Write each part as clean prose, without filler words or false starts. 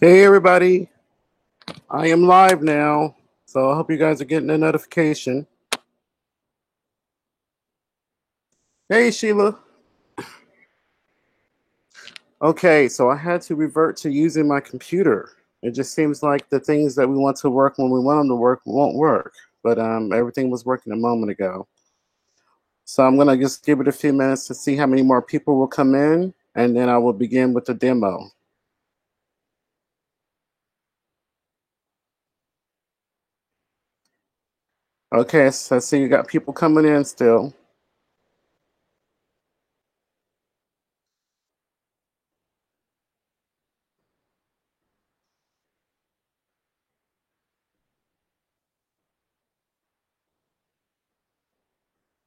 Hey everybody, I am live now, so I hope you guys are getting a notification. Hey Sheila. Okay, so I had to revert to using my computer. It just seems like the things that we want to work when we want them to work won't work, but everything was working a moment ago. So I'm gonna just give it a few minutes to see how many more people will come in, and then I will begin with the demo. Okay, so I see you got people coming in still.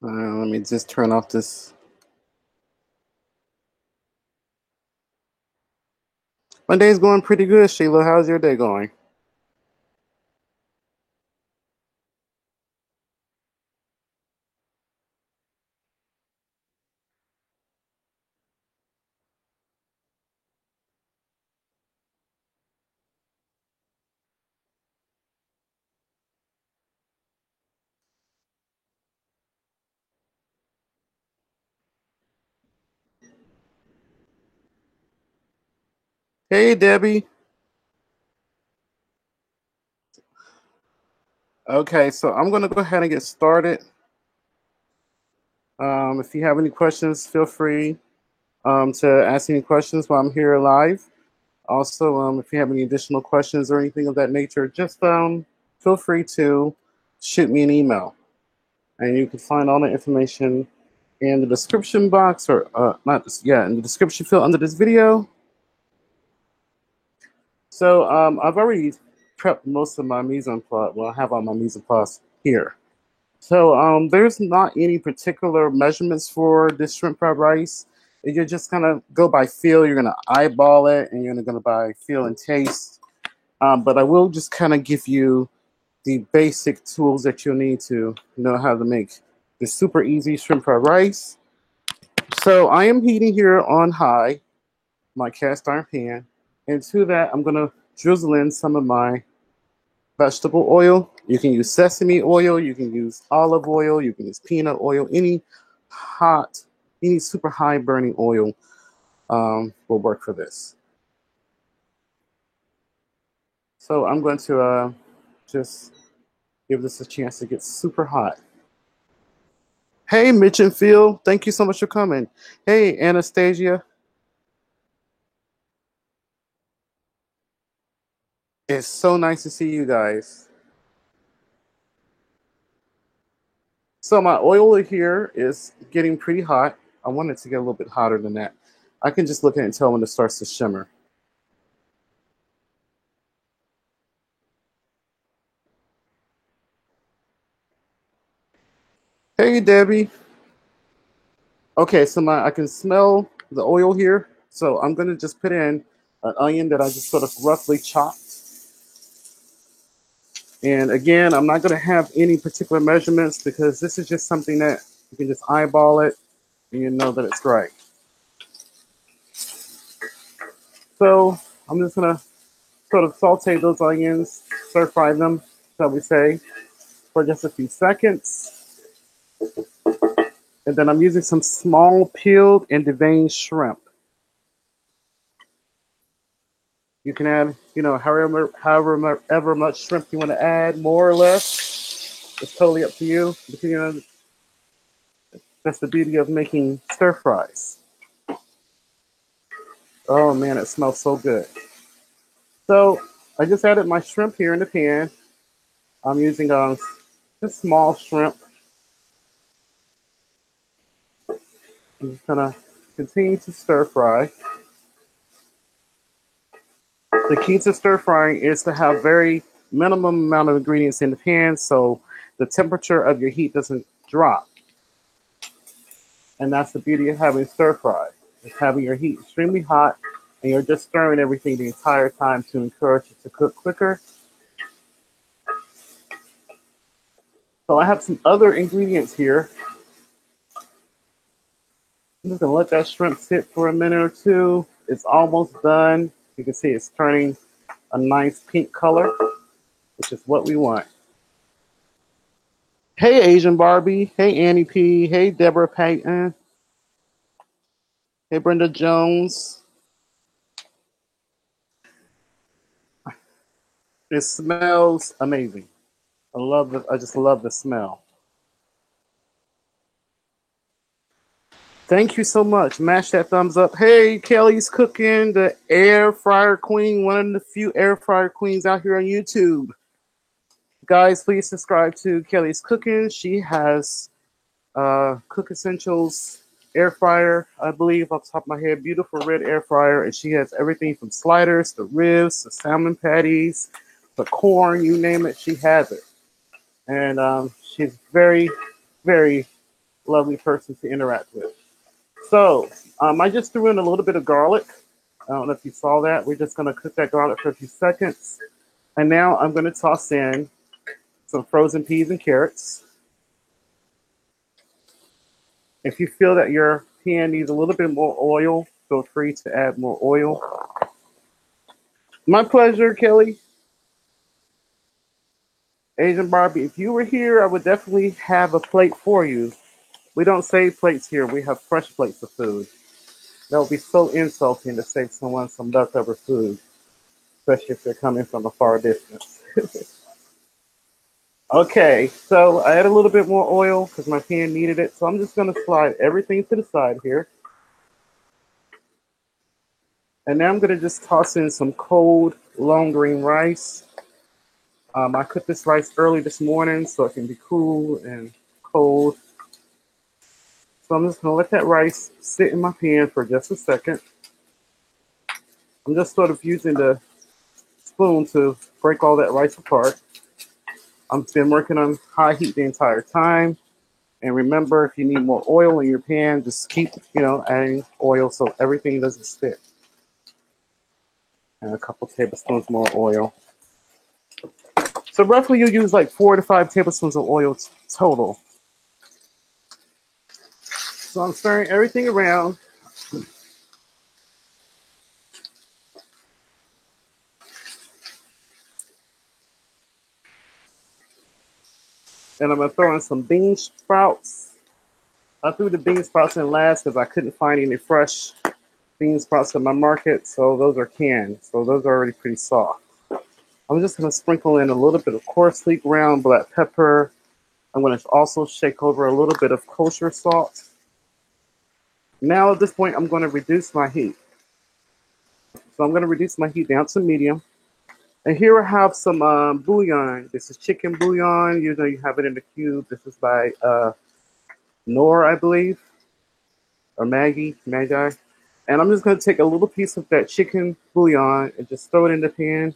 Let me just turn off this. My day's going pretty good, Sheila. How's your day going? Hey Debbie. Okay, so I'm going to go ahead and get started. If you have any questions, feel free to ask any questions while I'm here live. Also, if you have any additional questions or anything of that nature, just feel free to shoot me an email. And you can find all the information in the description box or not, yeah, in the description field under this video. So I've already prepped most of my mise en place. Well, I have all my mise en place here. So there's not any particular measurements for this shrimp fried rice. You're just gonna go by feel. You're gonna eyeball it, and you're gonna by feel and taste. But I will just kind of give you the basic tools that you'll need to know how to make this super easy shrimp fried rice. So I am heating here on high my cast iron pan, and to that I'm gonna drizzle in some of my vegetable oil. You can use sesame oil, you can use olive oil, you can use peanut oil, hot, any super high burning oil will work for this. So I'm going to just give this a chance to get super hot. Hey, Mitch and Phil, thank you so much for coming. Hey, Anastasia, it's so nice to see you guys. So my oil here is getting pretty hot. I want it to get a little bit hotter than that. I can just look at it and tell when it starts to shimmer. Hey, Debbie. Okay, so I can smell the oil here. So I'm gonna just put in an onion that I just sort of roughly chopped. And again, I'm not gonna have any particular measurements because this is just something that you can just eyeball it and you know that it's right. So I'm just gonna sort of saute those onions, stir fry them, shall we say, for just a few seconds. And then I'm using some small peeled and deveined shrimp. You can add, however much shrimp you want to add, more or less. It's totally up to you. But, that's the beauty of making stir fries. Oh man, it smells so good. So I just added my shrimp here in the pan. I'm using just small shrimp. I'm just gonna continue to stir fry. The key to stir frying is to have very minimum amount of ingredients in the pan so the temperature of your heat doesn't drop. And that's the beauty of having stir fry. Is having your heat extremely hot and you're just stirring everything the entire time to encourage it to cook quicker. So I have some other ingredients here. I'm just gonna let that shrimp sit for a minute or two. It's almost done. You can see it's turning a nice pink color, which is what we want. Hey, Asian Barbie. Hey, Annie P. Hey, Deborah Payton. Hey, Brenda Jones. It smells amazing. I love it. I just love the smell. Thank you so much. Mash that thumbs up. Hey, Kelly's cooking, the air fryer queen, one of the few air fryer queens out here on YouTube. Guys, please subscribe to Kelly's Cooking. She has Cook Essentials air fryer, I believe, off the top of my head. Beautiful red air fryer, and she has everything from sliders to ribs to salmon patties to corn, you name it, she has it. And she's very, very lovely person to interact with. So I just threw in a little bit of garlic. I don't know if you saw that. We're just going to cook that garlic for a few seconds. And now I'm going to toss in some frozen peas and carrots. If you feel that your pan needs a little bit more oil, feel free to add more oil. My pleasure, Kelly. Asian Barbie, if you were here, I would definitely have a plate for you. We don't save plates here. We have fresh plates of food. That would be so insulting to save someone some leftover food, especially if they're coming from a far distance. Okay, so I add a little bit more oil because my pan needed it. So I'm just going to slide everything to the side here. And now I'm going to just toss in some cold long grain rice. I cooked this rice early this morning so it can be cool and cold. So I'm just going to let that rice sit in my pan for just a second. I'm just sort of using the spoon to break all that rice apart. I've been working on high heat the entire time. And remember, if you need more oil in your pan, just keep, adding oil so everything doesn't stick. And a couple tablespoons more oil. So roughly you use like 4 to 5 tablespoons of oil total. So I'm stirring everything around. And I'm going to throw in some bean sprouts. I threw the bean sprouts in last because I couldn't find any fresh bean sprouts in my market. So those are canned. So those are already pretty soft. I'm just going to sprinkle in a little bit of coarse leek ground black pepper. I'm going to also shake over a little bit of kosher salt. Now at this point, I'm going to reduce my heat. So I'm going to reduce my heat down to medium. And here I have some bouillon. This is chicken bouillon. You have it in the cube. This is by Nor, I believe, or Magi. And I'm just going to take a little piece of that chicken bouillon and just throw it in the pan.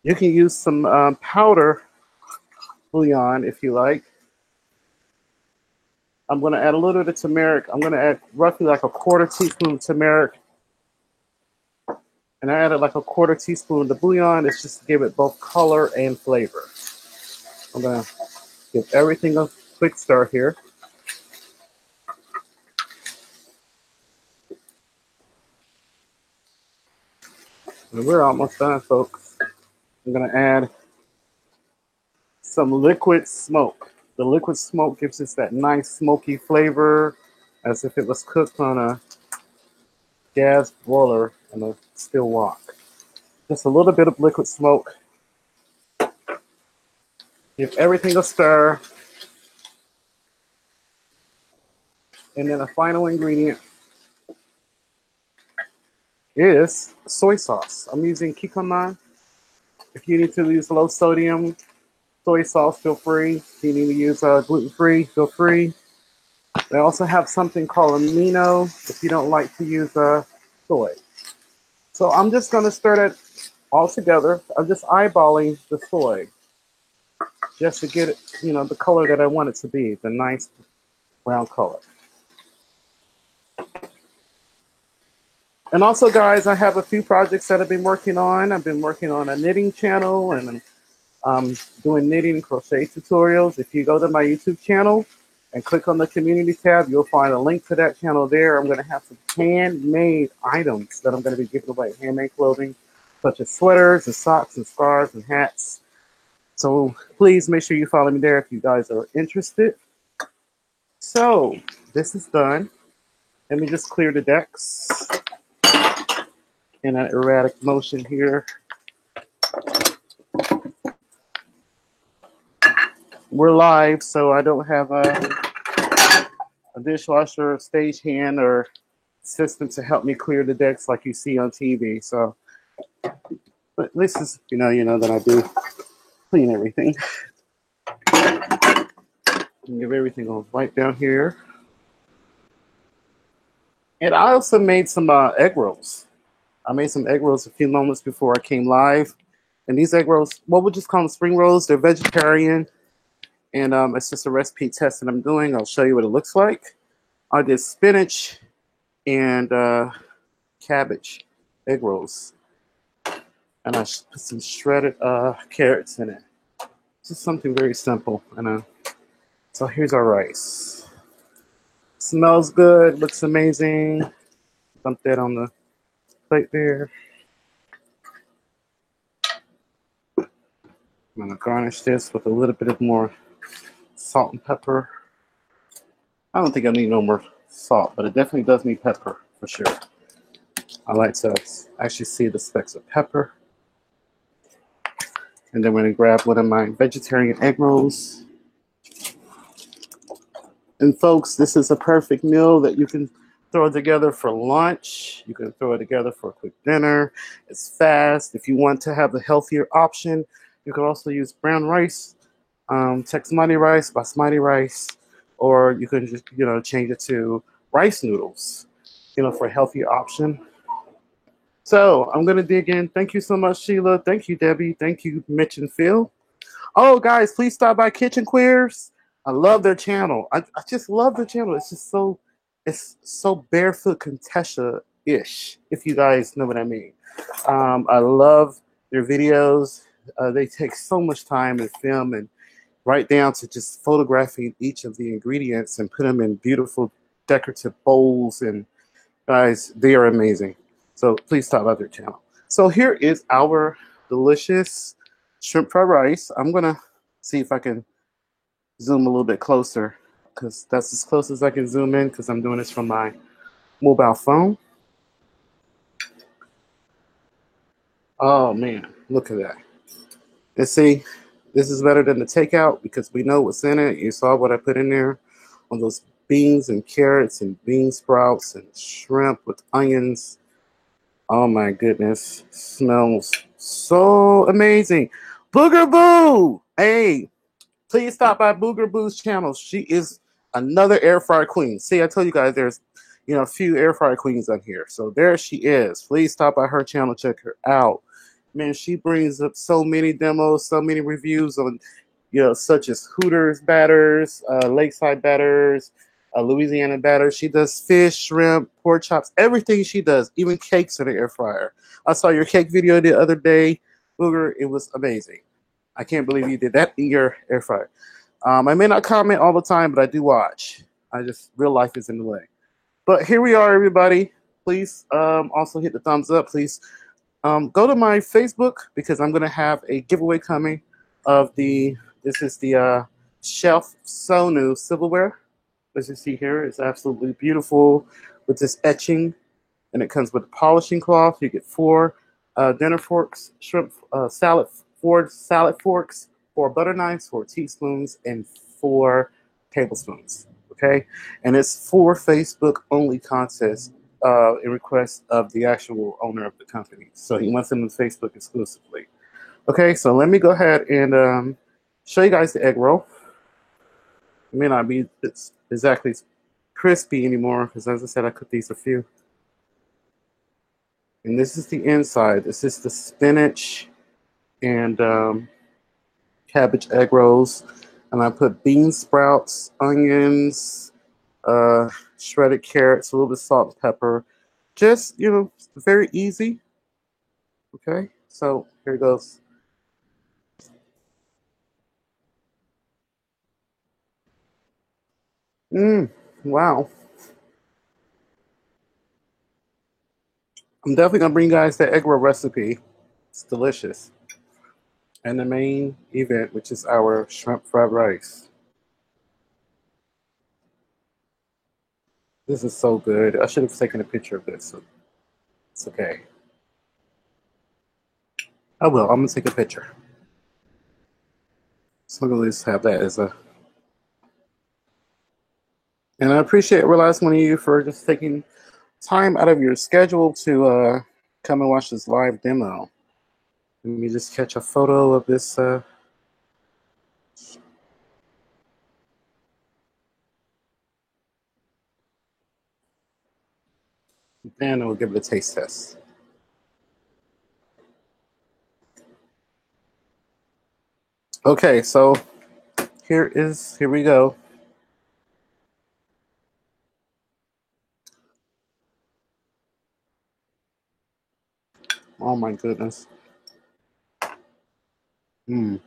You can use some powder bouillon if you like. I'm going to add a little bit of turmeric. I'm going to add roughly like a 1/4 teaspoon of turmeric. And I added like a 1/4 teaspoon of the bouillon. It's just to give it both color and flavor. I'm going to give everything a quick stir here. And we're almost done, folks. I'm going to add some liquid smoke. The liquid smoke gives us that nice smoky flavor as if it was cooked on a gas boiler in a steel wok. Just a little bit of liquid smoke. Give everything a stir. And then the final ingredient is soy sauce. I'm using Kikkoman. If you need to use low sodium soy sauce, feel free. If you need to use gluten-free, feel free. They also have something called amino if you don't like to use soy. So I'm just going to stir that all together. I'm just eyeballing the soy just to get it, the color that I want it to be, the nice brown color. And also, guys, I have a few projects that I've been working on. I've been working on a knitting channel and doing knitting and crochet tutorials. If you go to my YouTube channel and click on the community tab, you'll find a link to that channel there. I'm going to have some handmade items that I'm going to be giving away, handmade clothing. such as sweaters and socks and scarves and hats. So please make sure you follow me there if you guys are interested. So this is done. Let me just clear the decks in an erratic motion here. We're live, so I don't have a dishwasher, stagehand, or system to help me clear the decks like you see on TV. So, but at least is, you know that I do clean everything. Give everything on right down here. And I also made some egg rolls. I made some egg rolls a few moments before I came live. And these egg rolls, well, we'll just call them spring rolls. They're vegetarian. And it's just a recipe test that I'm doing. I'll show you what it looks like. I did spinach and cabbage egg rolls. And I put some shredded carrots in it. Just something very simple. And so here's our rice. Smells good, looks amazing. Dump that on the plate there. I'm gonna garnish this with a little bit of more salt and pepper. I don't think I need no more salt, but it definitely does need pepper for sure. I like to actually see the specks of pepper. And then we're gonna grab one of my vegetarian egg rolls. And folks, this is a perfect meal that you can throw it together for lunch. You can throw it together for a quick dinner. It's fast. If you want to have a healthier option, you can also use brown rice, Texmani rice, basmati rice, or you can just, change it to rice noodles, for a healthier option. So I'm going to dig in. Thank you so much, Sheila. Thank you, Debbie. Thank you, Mitch and Phil. Oh, guys, please stop by Kitchen Queers. I love their channel. I just love their channel. It's so barefoot Contessa-ish, if you guys know what I mean. I love their videos. They take so much time and film and right down to just photographing each of the ingredients and put them in beautiful decorative bowls. And guys, they are amazing. So please stop by their channel. So here is our delicious shrimp fried rice. I'm going to see if I can zoom a little bit closer because that's as close as I can zoom in because I'm doing this from my mobile phone. Oh, man, look at that. And see, this is better than the takeout because we know what's in it. You saw what I put in there on those beans and carrots and bean sprouts and shrimp with onions. Oh, my goodness. Smells so amazing. Booger Boo! Hey, please stop by Booger Boo's channel. She is another air fryer queen. See, I told you guys there's, a few air fryer queens on here. So there she is. Please stop by her channel. Check her out. Man, she brings up so many demos, so many reviews on, such as Hooters batters, Lakeside batters, Louisiana batters. She does fish, shrimp, pork chops, everything she does, even cakes in the air fryer. I saw your cake video the other day, Booger. It was amazing. I can't believe you did that in your air fryer. I may not comment all the time, but I do watch. Real life is in the way. But here we are, everybody. Please also hit the thumbs up. Please go to my Facebook because I'm going to have a giveaway coming of this is the Shelf Sonu silverware. As you see here, it's absolutely beautiful with this etching. And it comes with a polishing cloth. You get 4 dinner forks, shrimp salad, 4 salad forks, 4 butter knives, 4 teaspoons, and 4 tablespoons. Okay? And it's for Facebook only contest in request of the actual owner of the company. So he wants them on Facebook exclusively. Okay, so let me go ahead and show you guys the egg roll. It may not be exactly crispy anymore because, as I said, I cooked these a few. And this is the inside. This is the spinach and cabbage egg rolls. And I put bean sprouts, onions, shredded carrots, a little bit of salt and pepper. Just, very easy. Okay, so here it goes. Wow. I'm definitely going to bring you guys the egg roll recipe It's delicious. And the main event, which is our shrimp fried rice. This is so good. I should have taken a picture of this. So it's okay. I will. I'm going to take a picture. So I'm going to just have that as a... And I appreciate every last one of you for just taking time out of your schedule to come and watch this live demo. Let me just catch a photo of this. And we'll give it a taste test. Okay, so here we go. Oh my goodness. Mm.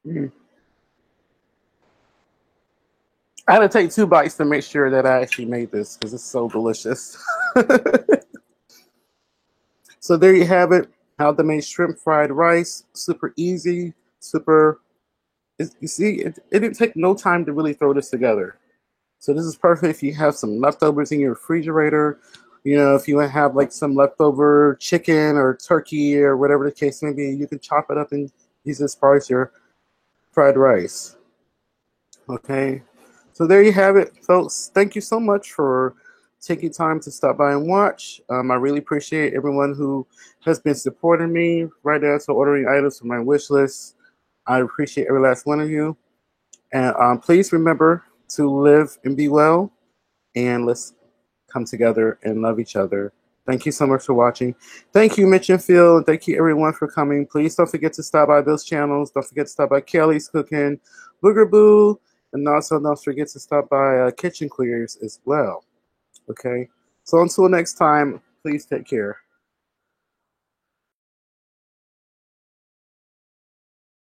Mm. I had to take 2 bites to make sure that I actually made this because it's so delicious. So there you have it. How to make shrimp fried rice. Super easy. Super. You see, it didn't take no time to really throw this together. So this is perfect if you have some leftovers in your refrigerator. You know, if you have like some leftover chicken or turkey or whatever the case may be, you can chop it up and use this part as your fried rice. Okay. So there you have it, folks. Thank you so much for taking time to stop by and watch. I really appreciate everyone who has been supporting me right now, so ordering items from my wish list. I appreciate every last one of you. And please remember to live and be well. And let's come together and love each other. Thank you so much for watching. Thank you, Mitch and Phil, and thank you everyone for coming. Please don't forget to stop by those channels. Don't forget to stop by Kelly's Cooking, Boogerboo, and also don't forget to stop by Kitchen Clears as well. Okay? So until next time, please take care.